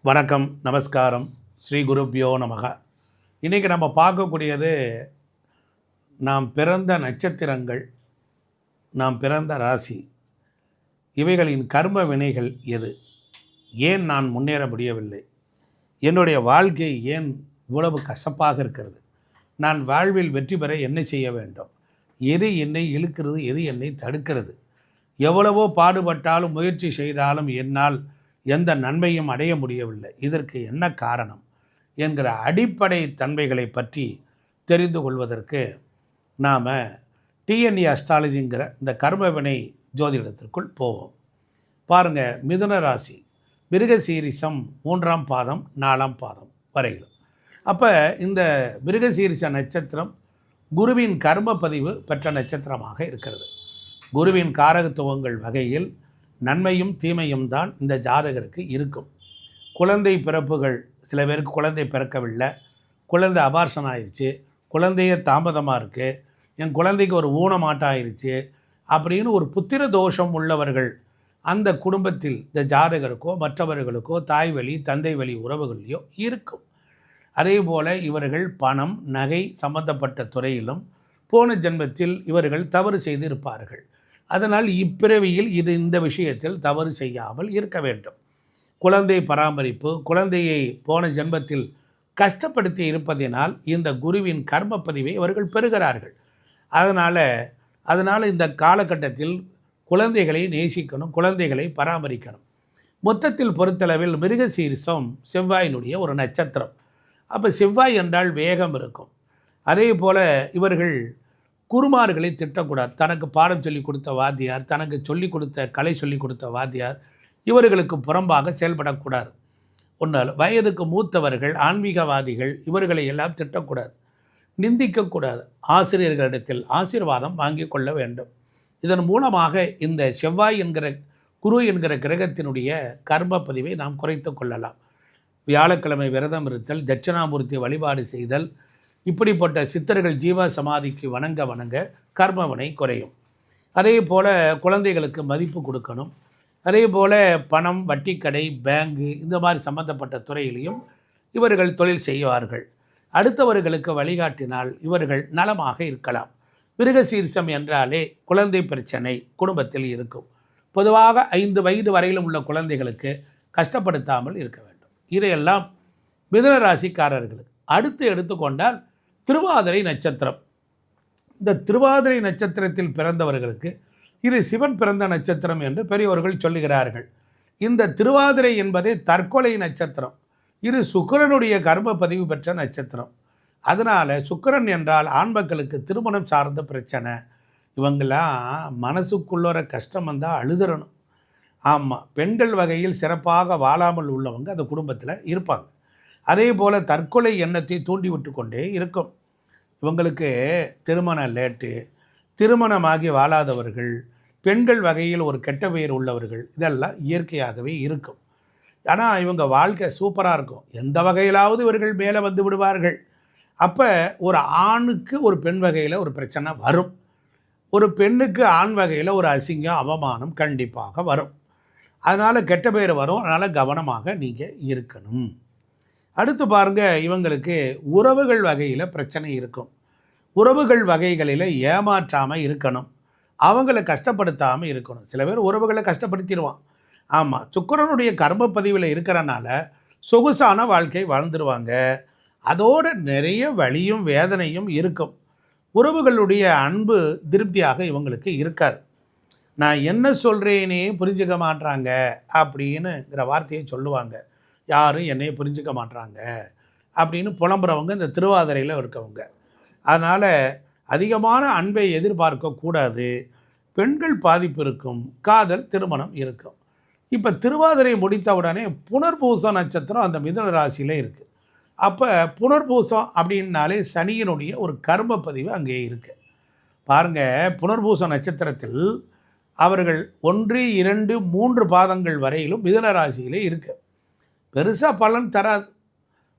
வணக்கம், நமஸ்காரம், ஸ்ரீ குருப்யோ நமக. இன்றைக்கி நம்ம பார்க்கக்கூடியது நாம் பிறந்த நட்சத்திரங்கள், நாம் பிறந்த ராசி, இவைகளின் கர்ம வினைகள் எது, ஏன் நான் முன்னேற முடியவில்லை, என்னுடைய வாழ்க்கை ஏன் இவ்வளவு கசப்பாக இருக்கிறது, நான் வாழ்வில் வெற்றி பெற என்ன செய்ய வேண்டும், எது என்னை இழுக்கிறது, எது என்னை தடுக்கிறது, எவ்வளவோ பாடுபட்டாலும் முயற்சி செய்தாலும் என்னால் எந்த நன்மையும் அடைய முடியவில்லை, இதற்கு என்ன காரணம் என்கிற அடிப்படை தன்மைகளை பற்றி தெரிந்து கொள்வதற்கு நாம் டிஎன்ஏ அஸ்ட்ராலஜிங்கிற இந்த கர்மவினை ஜோதிடத்திற்குள் போவோம். பாருங்கள், மிதுன ராசி, மிருகசீரிசம் 3ஆம் பாதம் 4ஆம் பாதம் வரையிலும். அப்போ இந்த மிருகசீரிச நட்சத்திரம் குருவின் கர்ம பதிவு பெற்ற நட்சத்திரமாக இருக்கிறது. குருவின் காரகத்துவங்கள் வகையில் நன்மையும் தீமையும் தான் இந்த ஜாதகருக்கு இருக்கும். குழந்தை பிறப்புகள், சில பேருக்கு குழந்தை பிறக்கவில்லை, குழந்தை அபார்ஷன் ஆயிடுச்சு, குழந்தைய தாமதமாக இருக்குது, என் குழந்தைக்கு ஒரு ஊனமாட்டாயிருச்சு அப்படின்னு ஒரு புத்திர தோஷம் உள்ளவர்கள் அந்த குடும்பத்தில் இந்த ஜாதகருக்கோ மற்றவர்களுக்கோ தாய் வழி தந்தை வழி உறவுகளையோ இருக்கும். அதே போல் இவர்கள் பணம் நகை சம்பந்தப்பட்ட துறையிலும் போன ஜென்மத்தில் இவர்கள் தவறு செய்து இருப்பார்கள். அதனால் இப்பிறவியில் இந்த விஷயத்தில் தவறு செய்யாமல் இருக்க வேண்டும். குழந்தை பராமரிப்பு, குழந்தையை போன ஜென்மத்தில் கஷ்டப்படுத்தி இருப்பதினால் இந்த குருவின் கர்ம பதிவை அவர்கள் பெறுகிறார்கள். அதனால் இந்த காலகட்டத்தில் குழந்தைகளை நேசிக்கணும், குழந்தைகளை பராமரிக்கணும். மொத்தத்தில் பொறுத்தளவில் மிருகசீரிசம் செவ்வாயினுடைய ஒரு நட்சத்திரம். அப்போ செவ்வாய் என்றால் வேகம் இருக்கும். அதே போல் இவர்கள் குருமார்களை திட்டக்கூடாது. தனக்கு பாடம் சொல்லி கொடுத்த வாத்தியார், தனக்கு சொல்லிக் கொடுத்த கலை சொல்லிக் கொடுத்த வாத்தியார் இவர்களுக்கு புறம்பாக செயல்படக்கூடாது. ஒன்றால் வயதுக்கு மூத்தவர்கள், ஆன்மீகவாதிகள் இவர்களை எல்லாம் திட்டக்கூடாது, நிந்திக்கக்கூடாது. ஆசிரியர்களிடத்தில் ஆசீர்வாதம் வாங்கி கொள்ள வேண்டும். இதன் மூலமாக இந்த செவ்வாய் என்கிற குரு என்கிற கிரகத்தினுடைய கர்ம பதிவை நாம் குறைத்து கொள்ளலாம். வியாழக்கிழமை விரதம் இருத்தல், தட்சிணாமூர்த்தி வழிபாடு செய்தல், இப்படிப்பட்ட சித்தர்கள் ஜீவ சமாதிக்கு வணங்க கர்மவினை குறையும். அதே போல் குழந்தைகளுக்கு மதிப்பு கொடுக்கணும். அதே போல் பணம், வட்டிக்கடை, பேங்கு இந்த மாதிரி சம்பந்தப்பட்ட துறையிலையும் இவர்கள் தொழில் செய்வார்கள். அடுத்தவர்களுக்கு வழிகாட்டினால் இவர்கள் நலமாக இருக்கலாம். மிருகசீரிசம் என்றாலே குழந்தை பிரச்சனை குடும்பத்தில் இருக்கும். பொதுவாக 5 வயது வரையிலும் உள்ள குழந்தைகளுக்கு கஷ்டப்படுத்தாமல் இருக்க வேண்டும். இதையெல்லாம் மிதுன ராசிக்காரர்களுக்கு. அடுத்து எடுத்துக்கொண்டால் திருவாதிரை நட்சத்திரம். இந்த திருவாதிரை நட்சத்திரத்தில் பிறந்தவர்களுக்கு இது சிவன் பிறந்த நட்சத்திரம் என்று பெரியவர்கள் சொல்லுகிறார்கள். இந்த திருவாதிரை என்பதே தற்கொலை நட்சத்திரம். இது சுக்கிரனுடைய கர்ம பதிவு பெற்ற நட்சத்திரம். அதனால் சுக்கிரன் என்றால் ஆண் மக்களுக்கு திருமணம் சார்ந்த பிரச்சனை. இவங்களாம் மனசுக்குள்ளோர கஷ்டம் வந்தால் அழுதுறணும். ஆமாம், பெண்கள் வகையில் சிறப்பாக வாழாமல் உள்ளவங்க அந்த குடும்பத்தில் இருப்பாங்க. அதே போல் தற்கொலை எண்ணத்தை தூண்டிவிட்டு கொண்டே இருக்கும். இவங்களுக்கு திருமணம் லேட்டு, திருமணமாகி வாழாதவர்கள், பெண்கள் வகையில் ஒரு கெட்ட பெயர் உள்ளவர்கள், இதெல்லாம் இயற்கையாகவே இருக்கும். ஆனால் இவங்க வாழ்க்கை சூப்பராக இருக்கும். எந்த வகையிலாவது இவர்கள் மேலே வந்து விடுவார்கள். அப்போ ஒரு ஆணுக்கு ஒரு பெண் வகையில் ஒரு பிரச்சனை வரும், ஒரு பெண்ணுக்கு ஆண் வகையில் ஒரு அசிங்கம் அவமானம் கண்டிப்பாக வரும். அதனால் கெட்ட பெயர் வரும். அதனால் கவனமாக நீங்கள் இருக்கணும். அடுத்து பாருங்கள், இவங்களுக்கு உறவுகள் வகையில் பிரச்சனை இருக்கும். உறவுகள் வகைகளில் ஏமாற்றாமல் இருக்கணும், அவங்கள கஷ்டப்படுத்தாமல் இருக்கணும். சில பேர் உறவுகளை கஷ்டப்படுத்திடுவான். ஆமாம், சுக்கிரனுடைய கர்ம பதிவில் இருக்கிறனால சொகுசான வாழ்க்கை வாழ்ந்துருவாங்க. அதோடு நிறைய வலியும் வேதனையும் இருக்கும். உறவுகளுடைய அன்பு திருப்தியாக இவங்களுக்கு இருக்காது. நான் என்ன சொல்கிறேனே புரிஞ்சுக்க மாட்டாங்க அப்படின்னுங்கிற வார்த்தையை சொல்லுவாங்க. யாரும் என்னையை புரிஞ்சிக்க மாட்டாங்க அப்படின்னு புலம்புறவங்க இந்த திருவாதிரையில் இருக்கவங்க. அதனால் அதிகமான அன்பை எதிர்பார்க்கக்கூடாது. பெண்கள் பாதிப்பு இருக்கும், காதல் திருமணம் இருக்கும். இப்போ திருவாதிரை முடித்த உடனே புனர்பூசம் நட்சத்திரம் அந்த மிதுன ராசியில் இருக்குது. அப்போ புனர்பூசம் அப்படின்னாலே சனியினுடைய ஒரு கர்ம பதிவு அங்கே இருக்குது. பாருங்கள், புனர்பூச நட்சத்திரத்தில் அவர்கள் 1, 2, 3 பாதங்கள் வரையிலும் மிதுன ராசியிலே இருக்குது. பெருசாக பலன் தராது.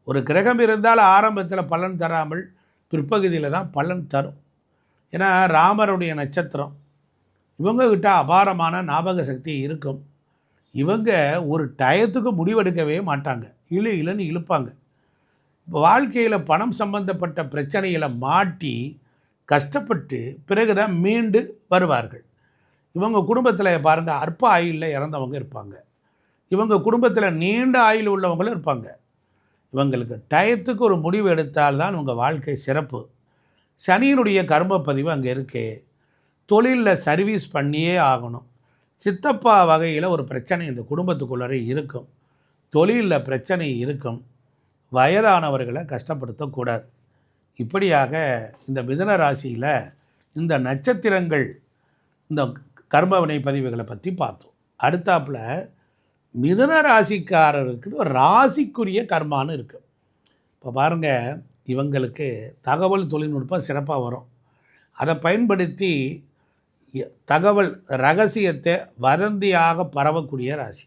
ஒரு கிரகம் இருந்தால் ஆரம்பத்தில் பலன் தராமல் பிற்பகுதியில் தான் பலன் தரும். ஏன்னா ராமருடைய நட்சத்திரம், இவங்கக்கிட்ட அபாரமான ஞாபக சக்தி இருக்கும். இவங்க ஒரு டயத்துக்கு முடிவெடுக்கவே மாட்டாங்க. இழுன்னு இழுப்பாங்க. வாழ்க்கையில் பணம் சம்பந்தப்பட்ட பிரச்சனைகளை மாட்டி கஷ்டப்பட்டு பிறகு தான் மீண்டு வருவார்கள். இவங்க குடும்பத்தில் பாருங்கள், அற்ப ஆயுளில் இறந்தவங்க இருப்பாங்க. இவங்க குடும்பத்தில் நீண்ட ஆயுள் உள்ளவங்களும் இருப்பாங்க. இவங்களுக்கு டயத்துக்கு ஒரு முடிவு எடுத்தால்தான் உங்கள் வாழ்க்கை சிறப்பு. சனியினுடைய கர்ம பதிவு அங்கே இருக்கு. தொழிலில் சர்வீஸ் பண்ணியே ஆகணும். சித்தப்பா வகையில் ஒரு பிரச்சனை இந்த குடும்பத்துக்குள்ளே இருக்கும். தொழிலில் பிரச்சனை இருக்கும். வயதானவர்களை கஷ்டப்படுத்தக்கூடாது. இப்படியாக இந்த மிதுன ராசியில் இந்த நட்சத்திரங்கள் இந்த கர்மவினை பதிவுகளை பற்றி பார்த்தோம். அடுத்தாப்பில் மிதுன ராசிக்காரருக்கு ஒரு ராசிக்குரிய கர்மான்னு இருக்குது. இப்போ பாருங்கள், இவங்களுக்கு தகவல் தொழில்நுட்பம் சிறப்பாக வரும். அதை பயன்படுத்தி தகவல் ரகசியத்தை வதந்தியாக பரவக்கூடிய ராசி.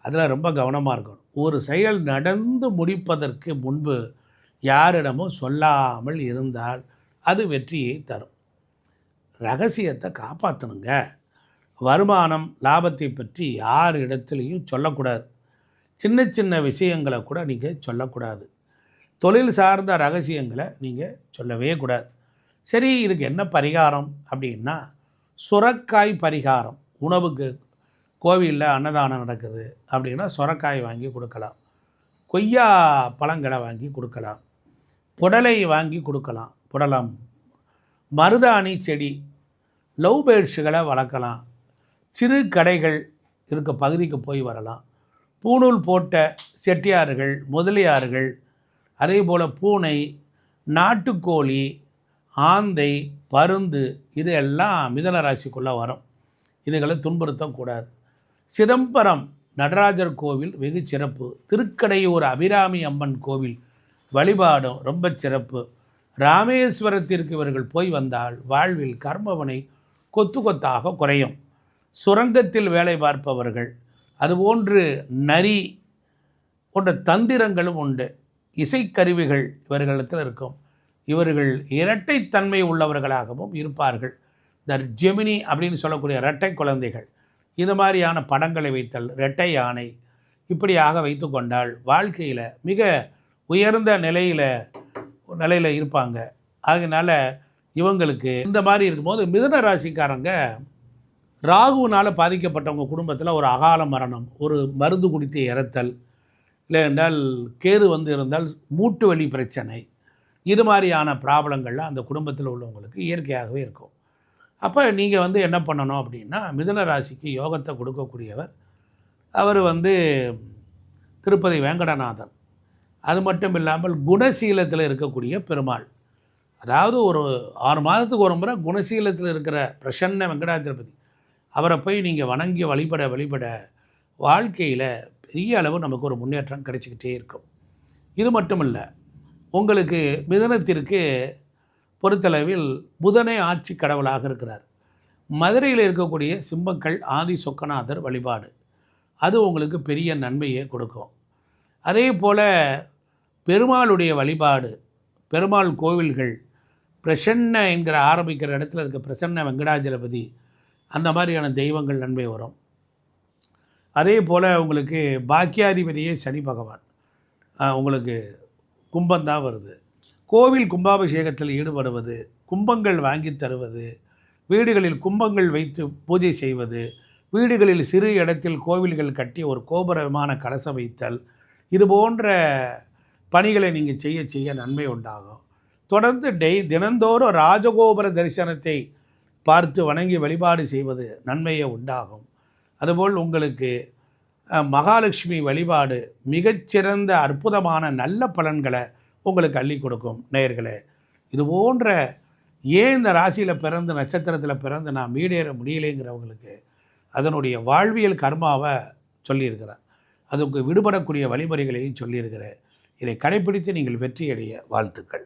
அதில் ரொம்ப கவனமாக இருக்கணும். ஒரு செயல் நடந்து முடிப்பதற்கு முன்பு யாரிடமும் சொல்லாமல் இருந்தால் அது வெற்றியை தரும். ரகசியத்தை காப்பாற்றணுங்க. வருமானம் லாபத்தை பற்றி யார் இடத்துலையும் சொல்லக்கூடாது. சின்ன சின்ன விஷயங்களை கூட நீங்கள் சொல்லக்கூடாது. தொழில் சார்ந்த ரகசியங்களை நீங்கள் சொல்லவே கூடாது. சரி, இதுக்கு என்ன பரிகாரம் அப்படின்னா, சுரக்காய் பரிகாரம். உணவுக்கு கோவிலில் அன்னதானம் நடக்குது அப்படின்னா சுரக்காய் வாங்கி கொடுக்கலாம். கொய்யா பழங்களை வாங்கி கொடுக்கலாம். புடலை வாங்கி கொடுக்கலாம். புடலம், மருதாணி செடி, லவ் பேர்ட்ஸுகளை வளர்க்கலாம். சிறு கடைகள் இருக்க பகுதிக்கு போய் வரலாம். பூணூல் போட்ட செட்டியார்கள், முதலியார்கள், அதே போல் பூனை, நாட்டுக்கோழி, ஆந்தை, பருந்து, இது எல்லாம் மிதுன ராசிக்குள்ளே வரும். இதுகளை துன்புறுத்தக்கூடாது. சிதம்பரம் நடராஜர் கோவில் வெகு சிறப்பு. திருக்கடையூர் அபிராமி அம்மன் கோவில் வழிபாடும் ரொம்ப சிறப்பு. ராமேஸ்வரத்திற்கு இவர்கள் போய் வந்தால் வாழ்வில் கர்மவனை கொத்து கொத்தாக குறையும். சுரங்கத்தில் வேலை பார்ப்பவர்கள், அதுபோன்று நரி போன்ற தந்திரங்களும் உண்டு. இசைக்கருவிகள் இவர்களிடத்தில் இருக்கும். இவர்கள் இரட்டைத்தன்மை உள்ளவர்களாகவும் இருப்பார்கள். இந்த ஜெமினி அப்படின்னு சொல்லக்கூடிய இரட்டை குழந்தைகள், இது மாதிரியான படங்களை வைத்தல், இரட்டை யானை, இப்படியாக வைத்து கொண்டால் வாழ்க்கையில் மிக உயர்ந்த நிலையில் இருப்பாங்க. அதனால் இவங்களுக்கு இந்த மாதிரி இருக்கும்போது மிதுன ராசிக்காரங்க ராகுனால் பாதிக்கப்பட்டவங்க குடும்பத்தில் ஒரு அகால மரணம், ஒரு மருந்து குடித்து இறத்தல், இல்லை என்றால் கேது இருந்தால் மூட்டு வலி பிரச்சனை, இது மாதிரியான ப்ராப்ளங்கள்லாம் அந்த குடும்பத்தில் உள்ளவங்களுக்கு இயற்கையாகவே இருக்கும். அப்போ நீங்கள் என்ன பண்ணணும் அப்படின்னா, மிதுன ராசிக்கு யோகத்தை கொடுக்கக்கூடியவர் அவர் திருப்பதி வேங்கடநாதன். அது மட்டும் இல்லாமல் குணசீலத்தில் இருக்கக்கூடிய பெருமாள். அதாவது ஒரு 6 மாதத்துக்கு ஒரு முறை குணசீலத்தில் இருக்கிற பிரசன்ன வெங்கடாச்சலபதி, அவரை போய் நீங்கள் வணங்கி வழிபட வாழ்க்கையில் பெரிய அளவு நமக்கு ஒரு முன்னேற்றம் கிடைச்சிக்கிட்டே இருக்கும். இது மட்டும் இல்லை, உங்களுக்கு மிதுனத்திற்கு பொறுத்தளவில் புதனே ஆட்சி கடவுளாக இருக்கிறார். மதுரையில் இருக்கக்கூடிய சிம்மக்கல் ஆதி சொக்கநாதர் வழிபாடு, அது உங்களுக்கு பெரிய நன்மையை கொடுக்கும். அதே போல் பெருமாளுடைய வழிபாடு, பெருமாள் கோவில்கள், பிரசன்ன என்கிற ஆரம்பிக்கிற இடத்துல இருக்க பிரசன்ன வெங்கடாஜலபதி, அந்த மாதிரியான தெய்வங்கள் நன்மை வரும். அதே போல் உங்களுக்கு பாக்கியாதிபதியே சனி பகவான் உங்களுக்கு கும்பந்தான் வருது. கோவில் கும்பாபிஷேகத்தில் ஈடுபடுவது, கும்பங்கள் வாங்கி தருவது, வீடுகளில் கும்பங்கள் வைத்து பூஜை செய்வது, வீடுகளில் சிறு இடத்தில் கோவில்கள் கட்டி ஒரு கோபுர விமான கலசம் வைத்தல், இது போன்ற பணிகளை நீங்கள் செய்ய நன்மை உண்டாகும். தொடர்ந்து தினந்தோறும் ராஜகோபுர தரிசனத்தை பார்த்து வணங்கி வழிபாடு செய்வது நன்மையை உண்டாகும். அதுபோல் உங்களுக்கு மகாலட்சுமி வழிபாடு மிகச்சிறந்த அற்புதமான நல்ல பலன்களை உங்களுக்கு அள்ளி கொடுக்கும். நேயர்களே, இது போன்ற ஏன் இந்த ராசியில் பிறந்து நட்சத்திரத்தில் பிறந்து நான் மீடேற முடியலைங்கிறவங்களுக்கு அதனுடைய வாழ்வியல் கர்மாவை சொல்லியிருக்கிறேன். அதுக்கு விடுபடக்கூடிய வழிமுறைகளையும் சொல்லியிருக்கிறேன். இதை கடைப்பிடித்து நீங்கள் வெற்றியடைய வாழ்த்துக்கள்.